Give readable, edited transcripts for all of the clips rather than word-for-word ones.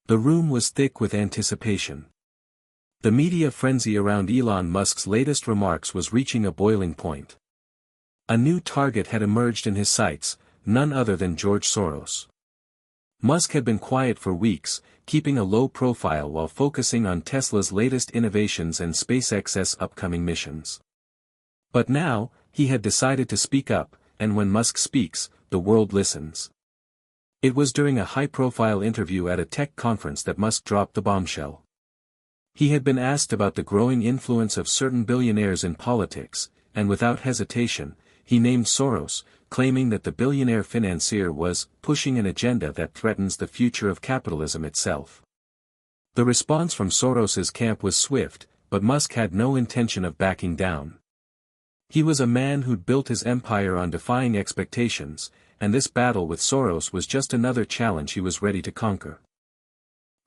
The room was thick with anticipation. The media frenzy around Elon Musk's latest remarks was reaching a boiling point. A new target had emerged in his sights, none other than George Soros. Musk had been quiet for weeks, keeping a low profile while focusing on Tesla's latest innovations and SpaceX's upcoming missions. But now, he had decided to speak up, and when Musk speaks, the world listens. It was during a high-profile interview at a tech conference that Musk dropped the bombshell. He had been asked about the growing influence of certain billionaires in politics, and without hesitation, he named Soros, claiming that the billionaire financier was pushing an agenda that threatens the future of capitalism itself. The response from Soros's camp was swift, but Musk had no intention of backing down. He was a man who'd built his empire on defying expectations, and this battle with Soros was just another challenge he was ready to conquer.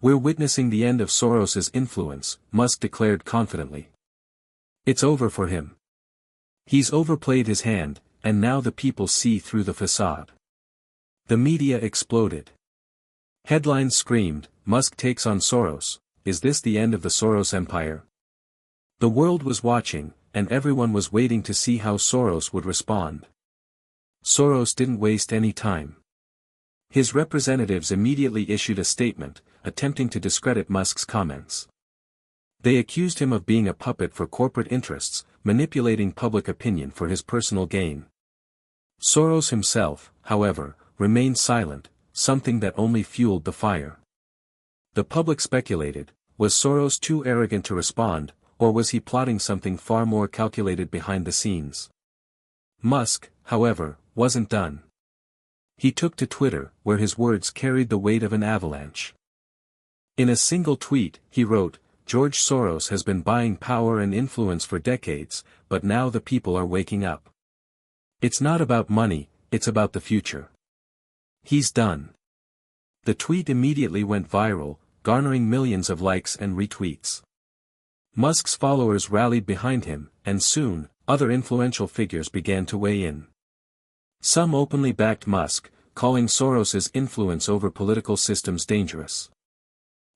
"We're witnessing the end of Soros's influence," Musk declared confidently. "It's over for him. He's overplayed his hand, and now the people see through the facade." The media exploded. Headlines screamed, "Musk takes on Soros, is this the end of the Soros empire?" The world was watching, and everyone was waiting to see how Soros would respond. Soros didn't waste any time. His representatives immediately issued a statement, attempting to discredit Musk's comments. They accused him of being a puppet for corporate interests, manipulating public opinion for his personal gain. Soros himself, however, remained silent, something that only fueled the fire. The public speculated, was Soros too arrogant to respond, or was he plotting something far more calculated behind the scenes? Musk, however, wasn't done. He took to Twitter, where his words carried the weight of an avalanche. In a single tweet, he wrote, "George Soros has been buying power and influence for decades, but now the people are waking up. It's not about money, it's about the future. He's done." The tweet immediately went viral, garnering millions of likes and retweets. Musk's followers rallied behind him, and soon, other influential figures began to weigh in. Some openly backed Musk, calling Soros's influence over political systems dangerous.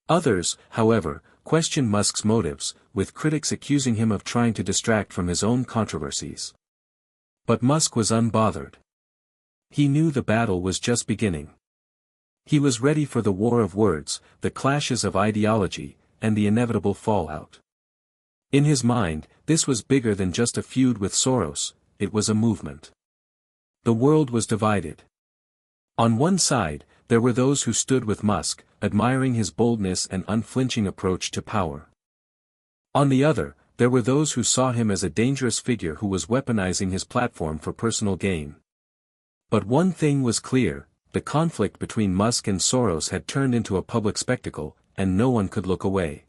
Others, however, questioned Musk's motives, with critics accusing him of trying to distract from his own controversies. But Musk was unbothered. He knew the battle was just beginning. He was ready for the war of words, the clashes of ideology, and the inevitable fallout. In his mind, this was bigger than just a feud with Soros, it was a movement. The world was divided. On one side, there were those who stood with Musk, admiring his boldness and unflinching approach to power. On the other, there were those who saw him as a dangerous figure who was weaponizing his platform for personal gain. But one thing was clear, the conflict between Musk and Soros had turned into a public spectacle, and no one could look away.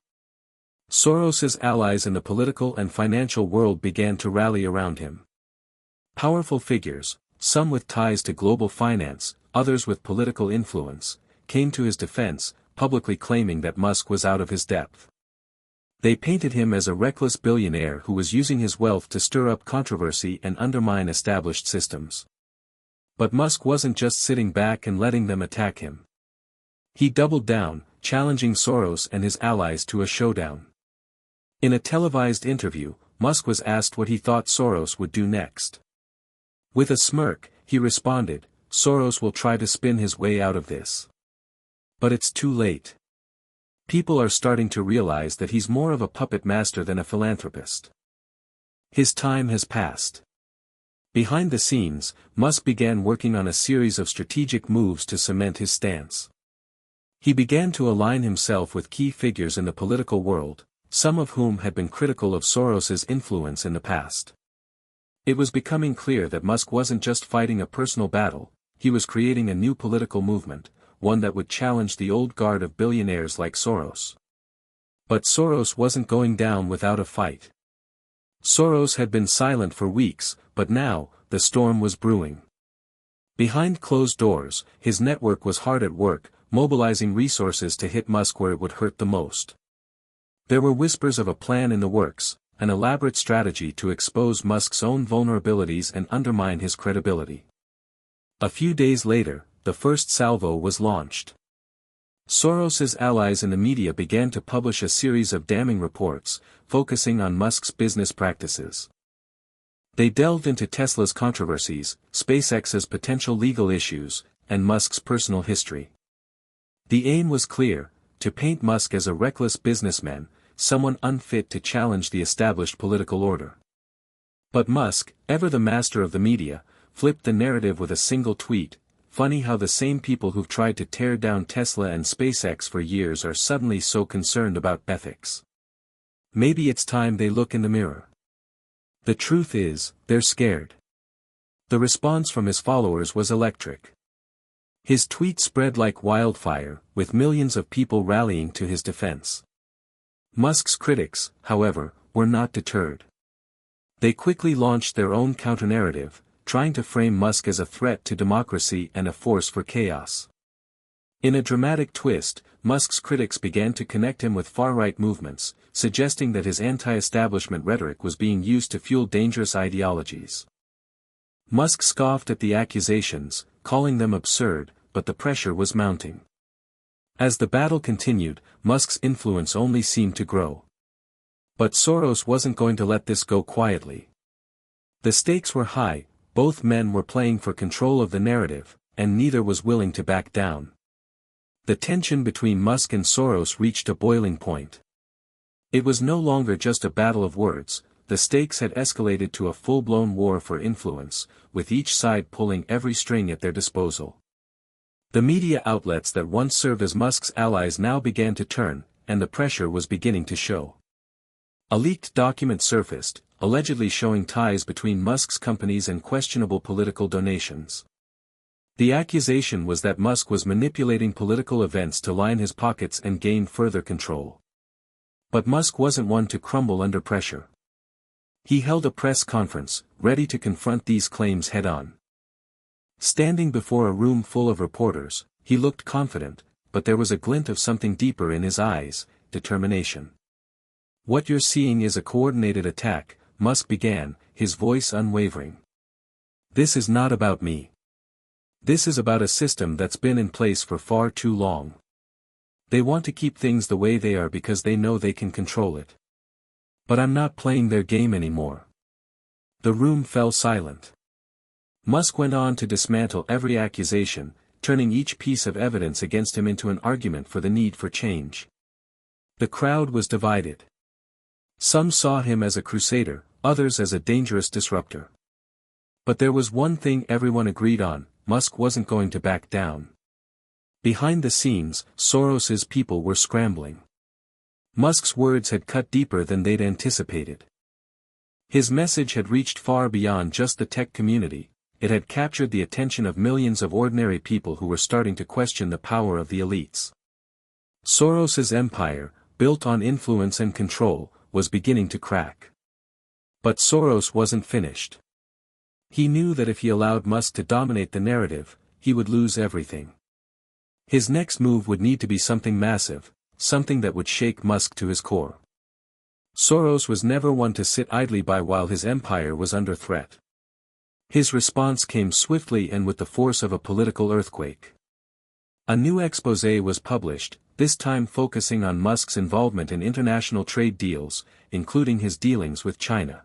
Soros's allies in the political and financial world began to rally around him. Powerful figures, some with ties to global finance, others with political influence, came to his defense, publicly claiming that Musk was out of his depth. They painted him as a reckless billionaire who was using his wealth to stir up controversy and undermine established systems. But Musk wasn't just sitting back and letting them attack him. He doubled down, challenging Soros and his allies to a showdown. In a televised interview, Musk was asked what he thought Soros would do next. With a smirk, he responded, "Soros will try to spin his way out of this. But it's too late. People are starting to realize that he's more of a puppet master than a philanthropist. His time has passed." Behind the scenes, Musk began working on a series of strategic moves to cement his stance. He began to align himself with key figures in the political world, some of whom had been critical of Soros's influence in the past. It was becoming clear that Musk wasn't just fighting a personal battle, he was creating a new political movement, one that would challenge the old guard of billionaires like Soros. But Soros wasn't going down without a fight. Soros had been silent for weeks, but now, the storm was brewing. Behind closed doors, his network was hard at work, mobilizing resources to hit Musk where it would hurt the most. There were whispers of a plan in the works, an elaborate strategy to expose Musk's own vulnerabilities and undermine his credibility. A few days later, the first salvo was launched. Soros's allies in the media began to publish a series of damning reports, focusing on Musk's business practices. They delved into Tesla's controversies, SpaceX's potential legal issues, and Musk's personal history. The aim was clear: to paint Musk as a reckless businessman, someone unfit to challenge the established political order. But Musk, ever the master of the media, flipped the narrative with a single tweet. Funny how the same people who've tried to tear down Tesla and SpaceX for years are suddenly so concerned about ethics. Maybe it's time they look in the mirror. The truth is, they're scared. The response from his followers was electric. His tweet spread like wildfire, with millions of people rallying to his defense. Musk's critics, however, were not deterred. They quickly launched their own counter-narrative, trying to frame Musk as a threat to democracy and a force for chaos. In a dramatic twist, Musk's critics began to connect him with far-right movements, suggesting that his anti-establishment rhetoric was being used to fuel dangerous ideologies. Musk scoffed at the accusations, calling them absurd, but the pressure was mounting. As the battle continued, Musk's influence only seemed to grow. But Soros wasn't going to let this go quietly. The stakes were high. Both men were playing for control of the narrative, and neither was willing to back down. The tension between Musk and Soros reached a boiling point. It was no longer just a battle of words, the stakes had escalated to a full-blown war for influence, with each side pulling every string at their disposal. The media outlets that once served as Musk's allies now began to turn, and the pressure was beginning to show. A leaked document surfaced, allegedly showing ties between Musk's companies and questionable political donations. The accusation was that Musk was manipulating political events to line his pockets and gain further control. But Musk wasn't one to crumble under pressure. He held a press conference, ready to confront these claims head-on. Standing before a room full of reporters, he looked confident, but there was a glint of something deeper in his eyes: determination. "What you're seeing is a coordinated attack," Musk began, his voice unwavering. "This is not about me. This is about a system that's been in place for far too long. They want to keep things the way they are because they know they can control it. But I'm not playing their game anymore." The room fell silent. Musk went on to dismantle every accusation, turning each piece of evidence against him into an argument for the need for change. The crowd was divided. Some saw him as a crusader, others as a dangerous disruptor. But there was one thing everyone agreed on: Musk wasn't going to back down. Behind the scenes, Soros's people were scrambling. Musk's words had cut deeper than they'd anticipated. His message had reached far beyond just the tech community. It had captured the attention of millions of ordinary people who were starting to question the power of the elites. Soros's empire, built on influence and control, was beginning to crack. But Soros wasn't finished. He knew that if he allowed Musk to dominate the narrative, he would lose everything. His next move would need to be something massive, something that would shake Musk to his core. Soros was never one to sit idly by while his empire was under threat. His response came swiftly and with the force of a political earthquake. A new exposé was published, this time focusing on Musk's involvement in international trade deals, including his dealings with China.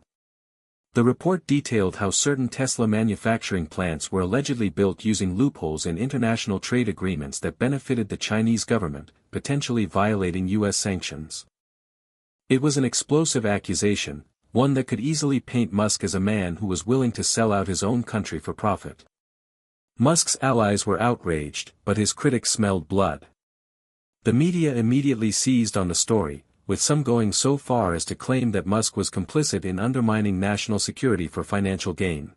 The report detailed how certain Tesla manufacturing plants were allegedly built using loopholes in international trade agreements that benefited the Chinese government, potentially violating U.S. sanctions. It was an explosive accusation, one that could easily paint Musk as a man who was willing to sell out his own country for profit. Musk's allies were outraged, but his critics smelled blood. The media immediately seized on the story, with some going so far as to claim that Musk was complicit in undermining national security for financial gain.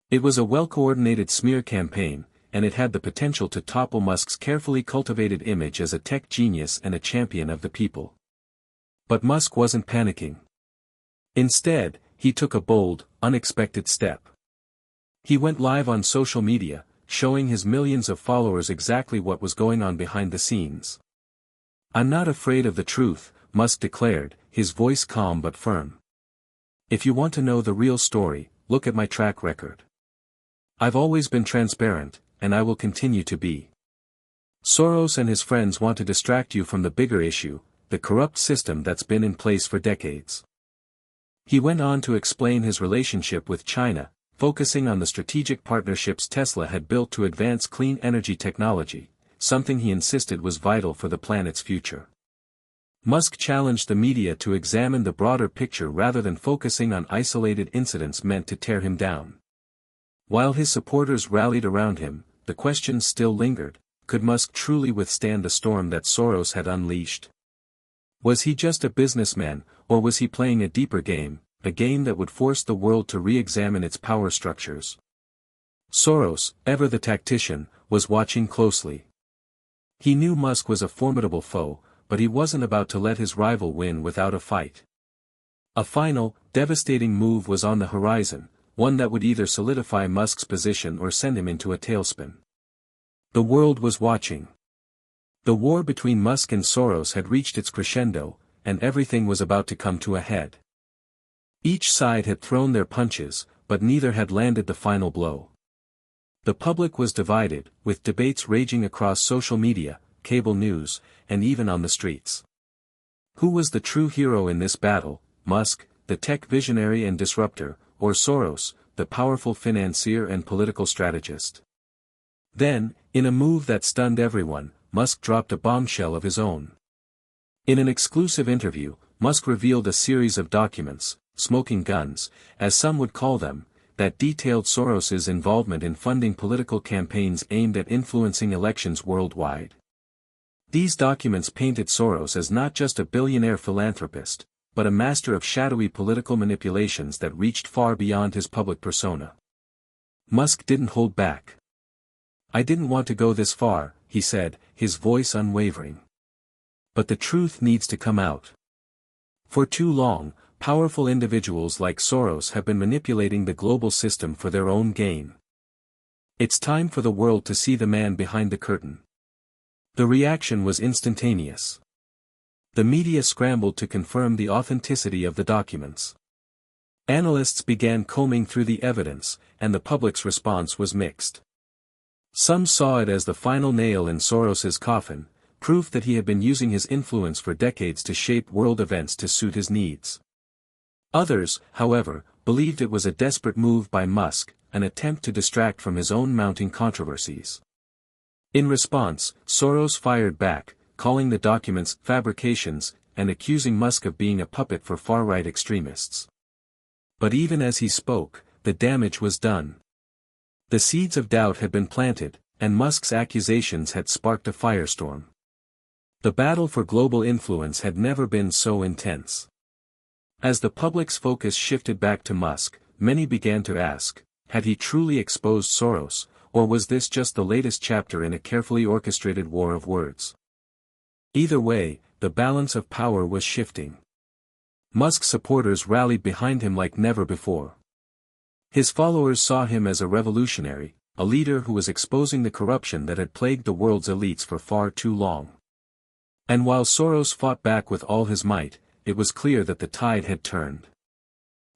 It was a well-coordinated smear campaign, and it had the potential to topple Musk's carefully cultivated image as a tech genius and a champion of the people. But Musk wasn't panicking. Instead, he took a bold, unexpected step. He went live on social media, showing his millions of followers exactly what was going on behind the scenes. "I'm not afraid of the truth," Musk declared, his voice calm but firm. "If you want to know the real story, look at my track record. I've always been transparent, and I will continue to be." Soros and his friends want to distract you from the bigger issue, the corrupt system that's been in place for decades. He went on to explain his relationship with China, focusing on the strategic partnerships Tesla had built to advance clean energy technology, something he insisted was vital for the planet's future. Musk challenged the media to examine the broader picture rather than focusing on isolated incidents meant to tear him down. While his supporters rallied around him, the questions still lingered: could Musk truly withstand the storm that Soros had unleashed? Was he just a businessman, or was he playing a deeper game, a game that would force the world to re-examine its power structures? Soros, ever the tactician, was watching closely. He knew Musk was a formidable foe, but he wasn't about to let his rival win without a fight. A final, devastating move was on the horizon, one that would either solidify Musk's position or send him into a tailspin. The world was watching. The war between Musk and Soros had reached its crescendo, and everything was about to come to a head. Each side had thrown their punches, but neither had landed the final blow. The public was divided, with debates raging across social media, cable news, and even on the streets. Who was the true hero in this battle, Musk, the tech visionary and disruptor, or Soros, the powerful financier and political strategist? Then, in a move that stunned everyone, Musk dropped a bombshell of his own. In an exclusive interview, Musk revealed a series of documents, smoking guns, as some would call them, that detailed Soros's involvement in funding political campaigns aimed at influencing elections worldwide. These documents painted Soros as not just a billionaire philanthropist, but a master of shadowy political manipulations that reached far beyond his public persona. Musk didn't hold back. "I didn't want to go this far," he said, his voice unwavering. "But the truth needs to come out. For too long, powerful individuals like Soros have been manipulating the global system for their own gain. It's time for the world to see the man behind the curtain." The reaction was instantaneous. The media scrambled to confirm the authenticity of the documents. Analysts began combing through the evidence, and the public's response was mixed. Some saw it as the final nail in Soros's coffin, proof that he had been using his influence for decades to shape world events to suit his needs. Others, however, believed it was a desperate move by Musk, an attempt to distract from his own mounting controversies. In response, Soros fired back, calling the documents fabrications, and accusing Musk of being a puppet for far-right extremists. But even as he spoke, the damage was done. The seeds of doubt had been planted, and Musk's accusations had sparked a firestorm. The battle for global influence had never been so intense. As the public's focus shifted back to Musk, many began to ask, had he truly exposed Soros, or was this just the latest chapter in a carefully orchestrated war of words? Either way, the balance of power was shifting. Musk's supporters rallied behind him like never before. His followers saw him as a revolutionary, a leader who was exposing the corruption that had plagued the world's elites for far too long. And while Soros fought back with all his might, it was clear that the tide had turned.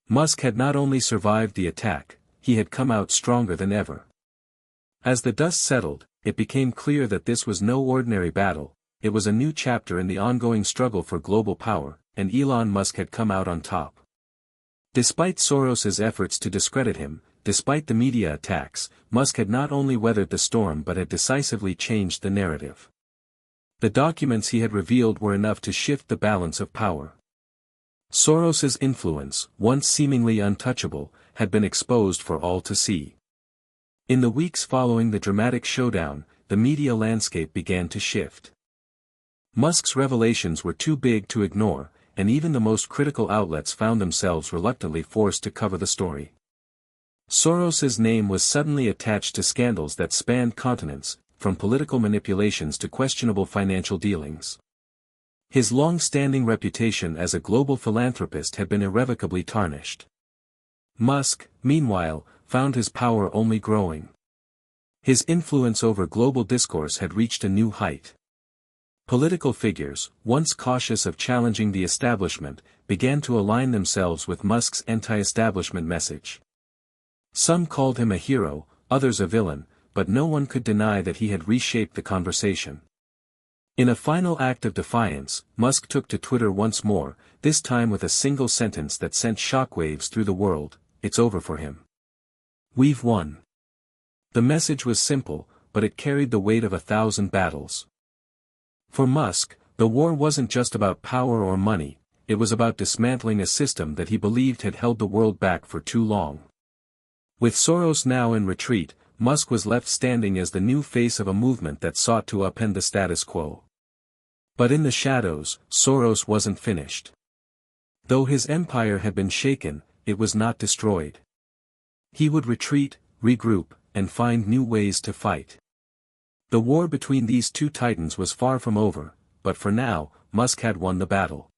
Musk had not only survived the attack, he had come out stronger than ever. As the dust settled, it became clear that this was no ordinary battle, it was a new chapter in the ongoing struggle for global power, and Elon Musk had come out on top. Despite Soros's efforts to discredit him, despite the media attacks, Musk had not only weathered the storm but had decisively changed the narrative. The documents he had revealed were enough to shift the balance of power. Soros's influence, once seemingly untouchable, had been exposed for all to see. In the weeks following the dramatic showdown, the media landscape began to shift. Musk's revelations were too big to ignore, and even the most critical outlets found themselves reluctantly forced to cover the story. Soros's name was suddenly attached to scandals that spanned continents, from political manipulations to questionable financial dealings. His long-standing reputation as a global philanthropist had been irrevocably tarnished. Musk, meanwhile, found his power only growing. His influence over global discourse had reached a new height. Political figures, once cautious of challenging the establishment, began to align themselves with Musk's anti-establishment message. Some called him a hero, others a villain, but no one could deny that he had reshaped the conversation. In a final act of defiance, Musk took to Twitter once more, this time with a single sentence that sent shockwaves through the world: "It's over for him. We've won." The message was simple, but it carried the weight of 1,000 battles. For Musk, the war wasn't just about power or money, it was about dismantling a system that he believed had held the world back for too long. With Soros now in retreat, Musk was left standing as the new face of a movement that sought to upend the status quo. But in the shadows, Soros wasn't finished. Though his empire had been shaken, it was not destroyed. He would retreat, regroup, and find new ways to fight. The war between these two titans was far from over, but for now, Musk had won the battle.